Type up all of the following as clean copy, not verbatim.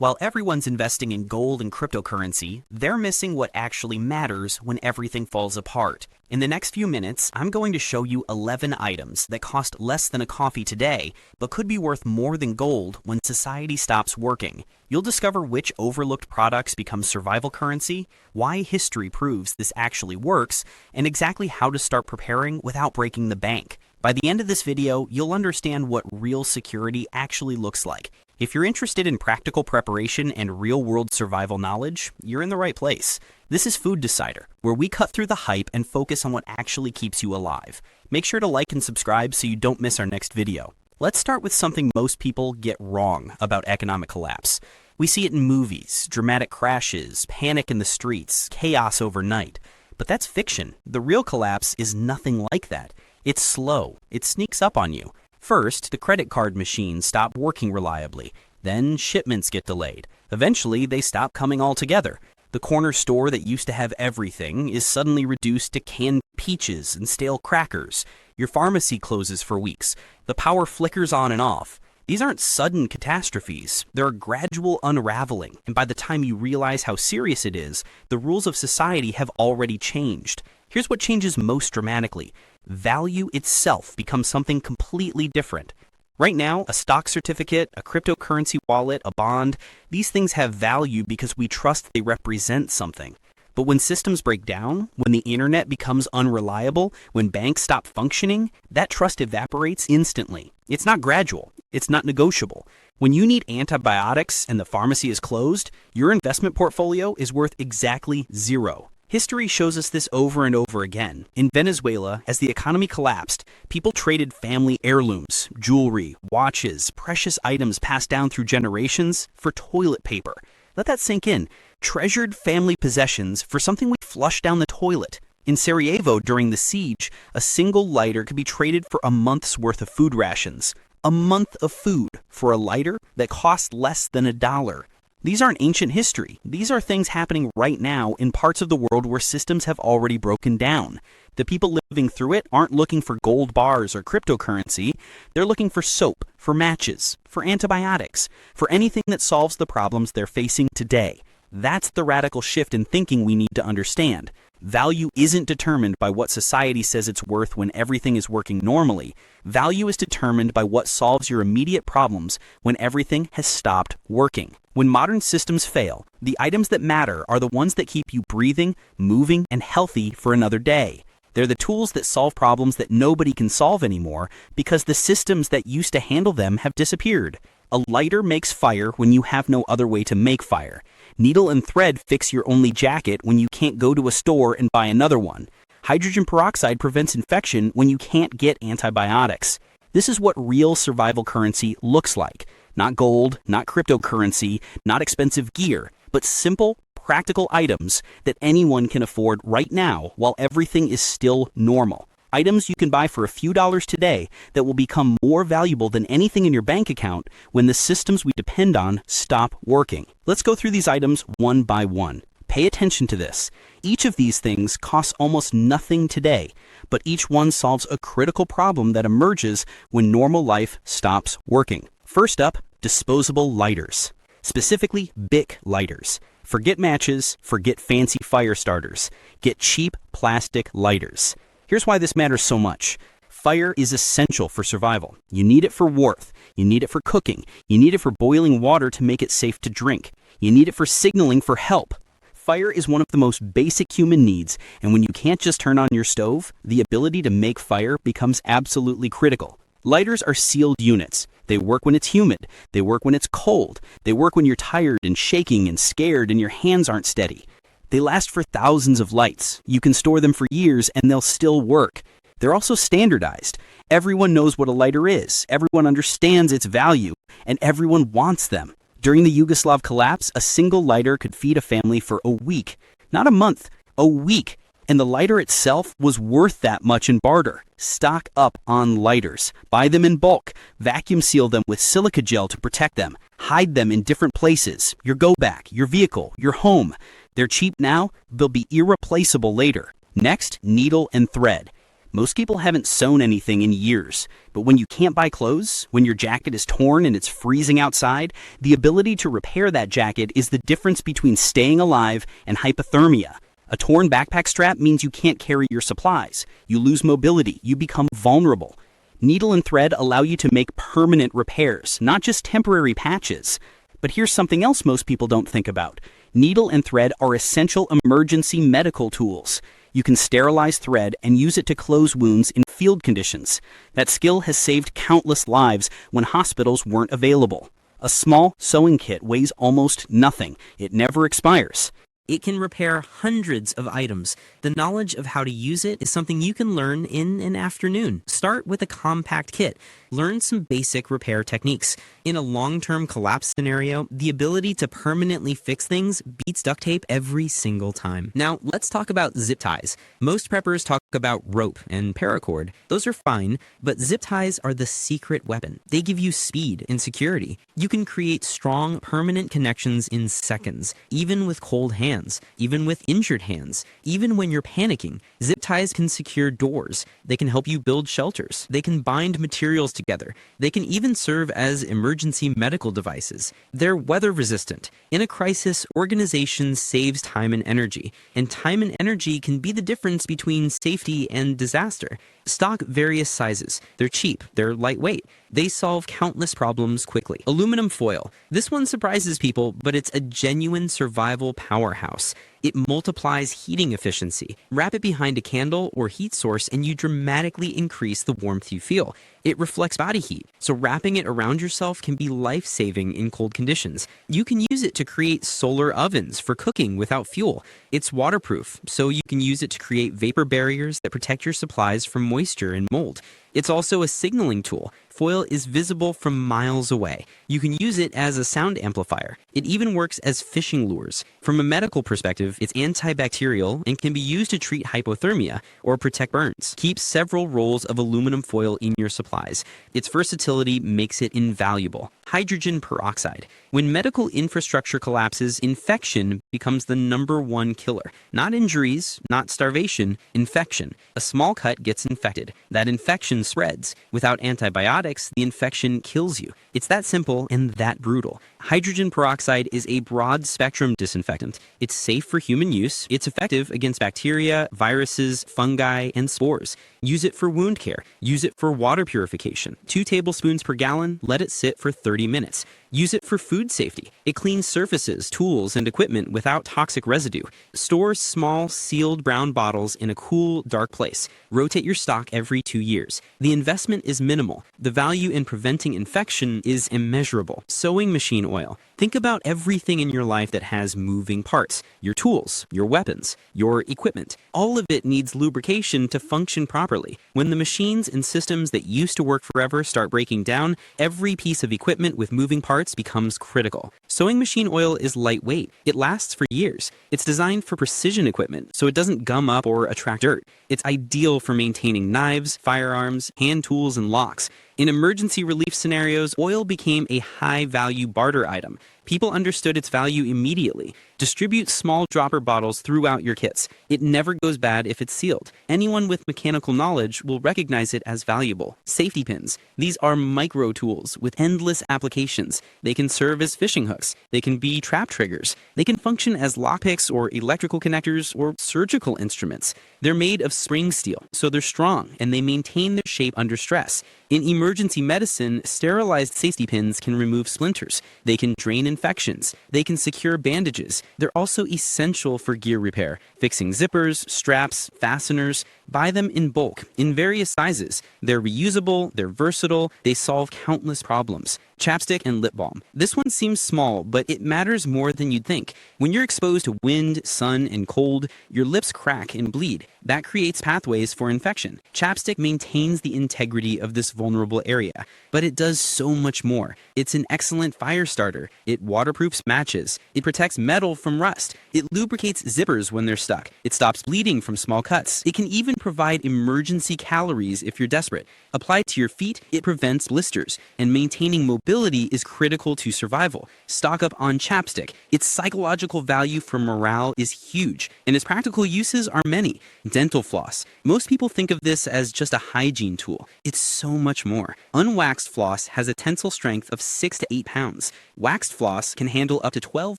While everyone's investing in gold and cryptocurrency, they're missing what actually matters when everything falls apart. In the next few minutes, I'm going to show you 11 items that cost less than a coffee today, but could be worth more than gold when society stops working. You'll discover which overlooked products become survival currency, why history proves this actually works, and exactly how to start preparing without breaking the bank. By the end of this video, you'll understand what real security actually looks like. If you're interested in practical preparation and real-world survival knowledge, you're in the right place. This is Food Decider, where we cut through the hype and focus on what actually keeps you alive. Make sure to like and subscribe so you don't miss our next video. Let's start with something most people get wrong about economic collapse. We see it in movies, dramatic crashes, panic in the streets, chaos overnight. But that's fiction. The real collapse is nothing like that. It's slow. It sneaks up on you. First, the credit card machines stop working reliably. Then shipments get delayed. Eventually, they stop coming altogether. The corner store that used to have everything is suddenly reduced to canned peaches and stale crackers. Your pharmacy closes for weeks. The power flickers on and off. These aren't sudden catastrophes. They're a gradual unraveling. And by the time you realize how serious it is, the rules of society have already changed. Here's what changes most dramatically. Value itself becomes something completely different. Right now, a stock certificate, a cryptocurrency wallet, a bond, these things have value because we trust they represent something. But when systems break down, when the internet becomes unreliable, when banks stop functioning, that trust evaporates instantly. It's not gradual. It's not negotiable. When you need antibiotics and the pharmacy is closed, your investment portfolio is worth exactly zero. History shows us this over and over again. In Venezuela, as the economy collapsed, people traded family heirlooms, jewelry, watches, precious items passed down through generations for toilet paper. Let that sink in. Treasured family possessions for something we flush down the toilet. In Sarajevo during the siege, a single lighter could be traded for a month's worth of food rations. A month of food for a lighter that cost less than $1. These aren't ancient history. These are things happening right now in parts of the world where systems have already broken down. The people living through it aren't looking for gold bars or cryptocurrency. They're looking for soap, for matches, for antibiotics, for anything that solves the problems they're facing today. That's the radical shift in thinking we need to understand. Value isn't determined by what society says it's worth when everything is working normally. Value is determined by what solves your immediate problems when everything has stopped working. When modern systems fail, the items that matter are the ones that keep you breathing, moving, and healthy for another day. They're the tools that solve problems that nobody can solve anymore because the systems that used to handle them have disappeared. A lighter makes fire when you have no other way to make fire. Needle and thread fix your only jacket when you can't go to a store and buy another one. Hydrogen peroxide prevents infection when you can't get antibiotics. This is what real survival currency looks like. Not gold, not cryptocurrency, not expensive gear, but simple, practical items that anyone can afford right now while everything is still normal. Items you can buy for a few dollars today that will become more valuable than anything in your bank account when the systems we depend on stop working. Let's go through these items one by one. Pay attention to this. Each of these things costs almost nothing today, but each one solves a critical problem that emerges when normal life stops working. First up, disposable lighters. Specifically, Bic lighters. Forget matches, forget fancy fire starters. Get cheap plastic lighters. Here's why this matters so much. Fire is essential for survival. You need it for warmth. You need it for cooking. You need it for boiling water to make it safe to drink. You need it for signaling for help. Fire is one of the most basic human needs, and when you can't just turn on your stove, the ability to make fire becomes absolutely critical. Lighters are sealed units. They work when it's humid. They work when it's cold. They work when you're tired and shaking and scared and your hands aren't steady. They last for thousands of lights. You can store them for years and they'll still work. They're also standardized. Everyone knows what a lighter is. Everyone understands its value, and everyone wants them. During the Yugoslav collapse, a single lighter could feed a family for a week. Not a month, a week. And the lighter itself was worth that much in barter. Stock up on lighters. Buy them in bulk. Vacuum seal them with silica gel to protect them. Hide them in different places. Your go bag, your vehicle, your home. They're cheap now, they'll be irreplaceable later. Next, needle and thread. Most people haven't sewn anything in years, but when you can't buy clothes, when your jacket is torn and it's freezing outside, the ability to repair that jacket is the difference between staying alive and hypothermia. A torn backpack strap means you can't carry your supplies. You lose mobility. You become vulnerable. Needle and thread allow you to make permanent repairs, not just temporary patches. But here's something else most people don't think about. Needle and thread are essential emergency medical tools. You can sterilize thread and use it to close wounds in field conditions. That skill has saved countless lives when hospitals weren't available. A small sewing kit weighs almost nothing. It never expires. It can repair hundreds of items. The knowledge of how to use it is something you can learn in an afternoon. Start with a compact kit. Learn some basic repair techniques. In a long-term collapse scenario, the ability to permanently fix things beats duct tape every single time. Now, let's talk about zip ties. Most preppers talk about rope and paracord. Those are fine, but zip ties are the secret weapon. They give you speed and security. You can create strong, permanent connections in seconds, even with cold hands, even with injured hands, even when you're panicking. Zip ties can secure doors. They can help you build shelters. They can bind materials together. They can even serve as emergency medical devices. They're weather resistant. In a crisis, organization saves time and energy, and time and energy can be the difference between safety and disaster. Stock various sizes. They're cheap. They're lightweight. They solve countless problems quickly. Aluminum foil. This one surprises people, but it's a genuine survival powerhouse. It multiplies heating efficiency. Wrap it behind a candle or heat source and you dramatically increase the warmth you feel. It reflects body heat, so wrapping it around yourself can be life-saving in cold conditions. You can use it to create solar ovens for cooking without fuel. It's waterproof, so you can use it to create vapor barriers that protect your supplies from moisture and mold. It's also a signaling tool. Foil is visible from miles away. You can use it as a sound amplifier. It even works as fishing lures. From a medical perspective, it's antibacterial and can be used to treat hypothermia or protect burns. Keep several rolls of aluminum foil in your supplies. Its versatility makes it invaluable. Hydrogen peroxide. When medical infrastructure collapses, infection becomes the #1 killer. Not injuries, not starvation, infection. A small cut gets infected. That infection spreads. Without antibiotics, the infection kills you. It's that simple and that brutal. Hydrogen peroxide is a broad-spectrum disinfectant. It's safe for human use. It's effective against bacteria, viruses, fungi, and spores. Use it for wound care. Use it for water purification. 2 tablespoons per gallon. Let it sit for 30 minutes. Use it for food safety. It cleans surfaces, tools, and equipment without toxic residue. Store small, sealed brown bottles in a cool, dark place. Rotate your stock every 2 years. The investment is minimal. The value in preventing infection is immeasurable. Sewing machine oil. Think about everything in your life that has moving parts. Your tools, your weapons, your equipment. All of it needs lubrication to function properly. When the machines and systems that used to work forever start breaking down, every piece of equipment with moving parts becomes critical. Sewing machine oil is lightweight. It lasts for years. It's designed for precision equipment, so it doesn't gum up or attract dirt. It's ideal for maintaining knives, firearms, hand tools, and locks. In emergency relief scenarios, oil became a high-value barter item. People understood its value immediately. Distribute small dropper bottles throughout your kits. It never goes bad if it's sealed. Anyone with mechanical knowledge will recognize it as valuable. Safety pins. These are micro tools with endless applications. They can serve as fishing hooks. They can be trap triggers. They can function as lockpicks or electrical connectors or surgical instruments. They're made of spring steel, so they're strong and they maintain their shape under stress. In emergency medicine, sterilized safety pins can remove splinters. They can drain infections. They can secure bandages. They're also essential for gear repair, fixing zippers, straps, fasteners. Buy them in bulk, in various sizes. They're reusable, they're versatile, they solve countless problems. Chapstick and lip balm. This one seems small, but it matters more than you'd think. When you're exposed to wind, sun, and cold, your lips crack and bleed. That creates pathways for infection. Chapstick maintains the integrity of this vulnerable area, but it does so much more. It's an excellent fire starter. It waterproofs matches. It protects metal from rust. It lubricates zippers when they're stuck. It stops bleeding from small cuts. It can even provide emergency calories if you're desperate. Applied to your feet, it prevents blisters, and maintaining mobility affordability is critical to survival. Stock up on Chapstick. Its psychological value for morale is huge, and its practical uses are many. Dental floss. Most people think of this as just a hygiene tool. It's so much more. Unwaxed floss has a tensile strength of 6 to 8 pounds. Waxed floss can handle up to 12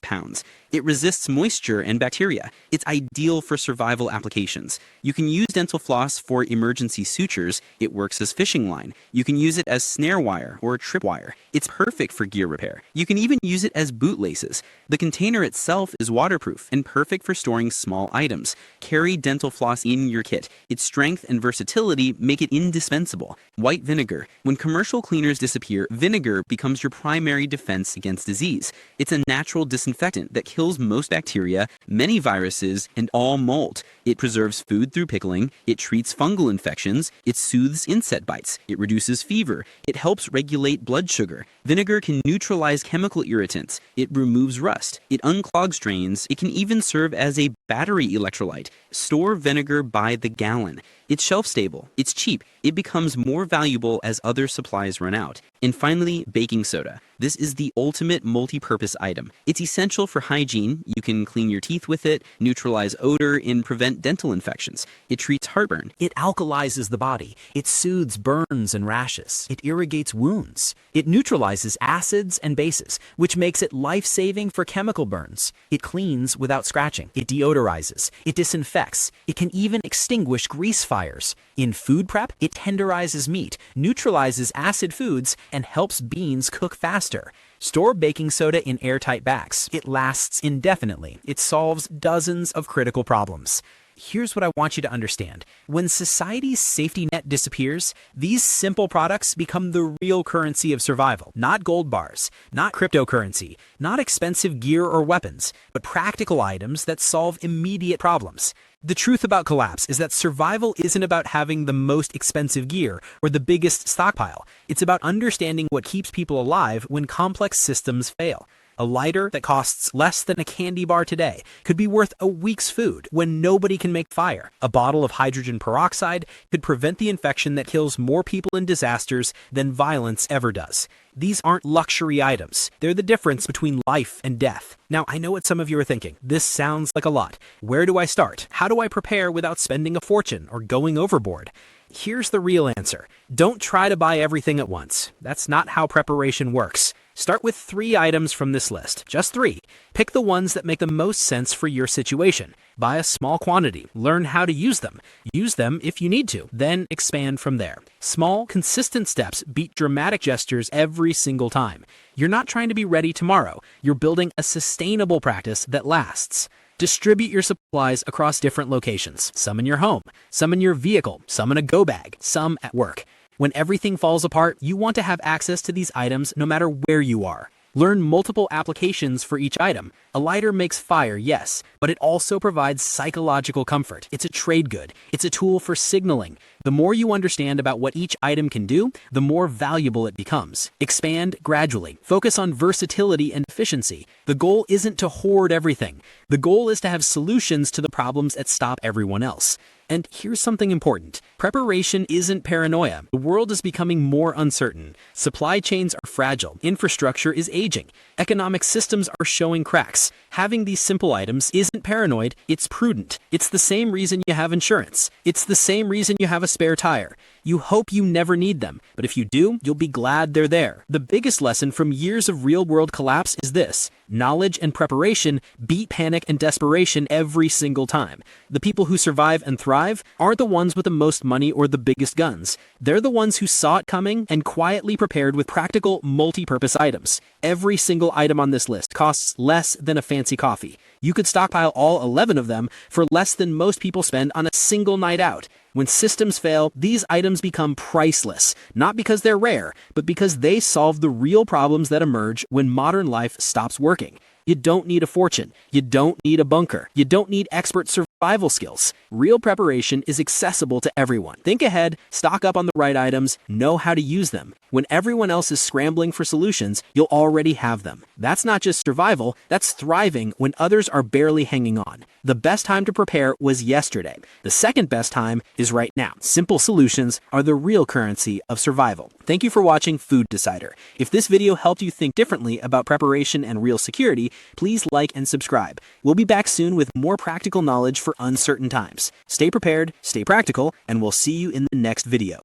pounds. It resists moisture and bacteria. It's ideal for survival applications. You can use dental floss for emergency sutures. It works as fishing line. You can use it as snare wire or tripwire. It's perfect for gear repair. You can even use it as bootlaces. The container itself is waterproof and perfect for storing small items. Carry dental floss in your kit. Its strength and versatility make it indispensable. White vinegar. When commercial cleaners disappear, vinegar becomes your primary defense against disease. It's a natural disinfectant that kills most bacteria, many viruses, and all mold. It preserves food through pickling. It treats fungal infections. It soothes insect bites. It reduces fever. It helps regulate blood sugar. Vinegar can neutralize chemical irritants. It removes rust. It unclogs drains. It can even serve as a battery electrolyte. Store vinegar by the gallon. It's shelf stable. It's cheap. It becomes more valuable as other supplies run out. And finally, baking soda. This is the ultimate multi-purpose item. It's essential for hygiene. You can clean your teeth with it, neutralize odor, and prevent dental infections. It treats heartburn. It alkalizes the body. It soothes burns and rashes. It irrigates wounds. It neutralizes acids and bases, which makes it life-saving for chemical burns. It cleans without scratching. It deodorizes. It disinfects. It can even extinguish grease fires. In food prep, it tenderizes meat, neutralizes acid foods, and helps beans cook faster. Store baking soda in airtight bags. It lasts indefinitely. It solves dozens of critical problems. Here's what I want you to understand. When society's safety net disappears, these simple products become the real currency of survival. Not gold bars, not cryptocurrency, not expensive gear or weapons, but practical items that solve immediate problems. The truth about collapse is that survival isn't about having the most expensive gear or the biggest stockpile. It's about understanding what keeps people alive when complex systems fail. A lighter that costs less than a candy bar today could be worth a week's food when nobody can make fire. A bottle of hydrogen peroxide could prevent the infection that kills more people in disasters than violence ever does. These aren't luxury items. They're the difference between life and death. Now, I know what some of you are thinking. This sounds like a lot. Where do I start? How do I prepare without spending a fortune or going overboard? Here's the real answer. Don't try to buy everything at once. That's not how preparation works. Start with 3 items from this list, just 3. Pick the ones that make the most sense for your situation. Buy a small quantity, learn how to use them. Use them if you need to, then expand from there. Small, consistent steps beat dramatic gestures every single time. You're not trying to be ready tomorrow. You're building a sustainable practice that lasts. Distribute your supplies across different locations, some in your home, some in your vehicle, some in a go bag, some at work. When everything falls apart, you want to have access to these items no matter where you are. Learn multiple applications for each item. A lighter makes fire, yes, but it also provides psychological comfort. It's a trade good. It's a tool for signaling. The more you understand about what each item can do, the more valuable it becomes. Expand gradually. Focus on versatility and efficiency. The goal isn't to hoard everything. The goal is to have solutions to the problems that stop everyone else. And here's something important. Preparation isn't paranoia. The world is becoming more uncertain. Supply chains are fragile. Infrastructure is aging. Economic systems are showing cracks. Having these simple items isn't paranoid, it's prudent. It's the same reason you have insurance. It's the same reason you have a spare tire. You hope you never need them, but if you do, you'll be glad they're there. The biggest lesson from years of real-world collapse is this. Knowledge and preparation beat panic and desperation every single time. The people who survive and thrive aren't the ones with the most money or the biggest guns. They're the ones who saw it coming and quietly prepared with practical, multi-purpose items. Every single item on this list costs less than a fancy coffee. You could stockpile all 11 of them for less than most people spend on a single night out. When systems fail, these items become priceless, not because they're rare, but because they solve the real problems that emerge when modern life stops working. You don't need a fortune. You don't need a bunker. You don't need expert survival skills. Real preparation is accessible to everyone. Think ahead, stock up on the right items, know how to use them. When everyone else is scrambling for solutions, you'll already have them. That's not just survival, that's thriving when others are barely hanging on. The best time to prepare was yesterday. The second best time is right now. Simple solutions are the real currency of survival. Thank you for watching Food Decider. If this video helped you think differently about preparation and real security, please like and subscribe. We'll be back soon with more practical knowledge for uncertain times. Stay prepared, stay practical, and we'll see you in the next video.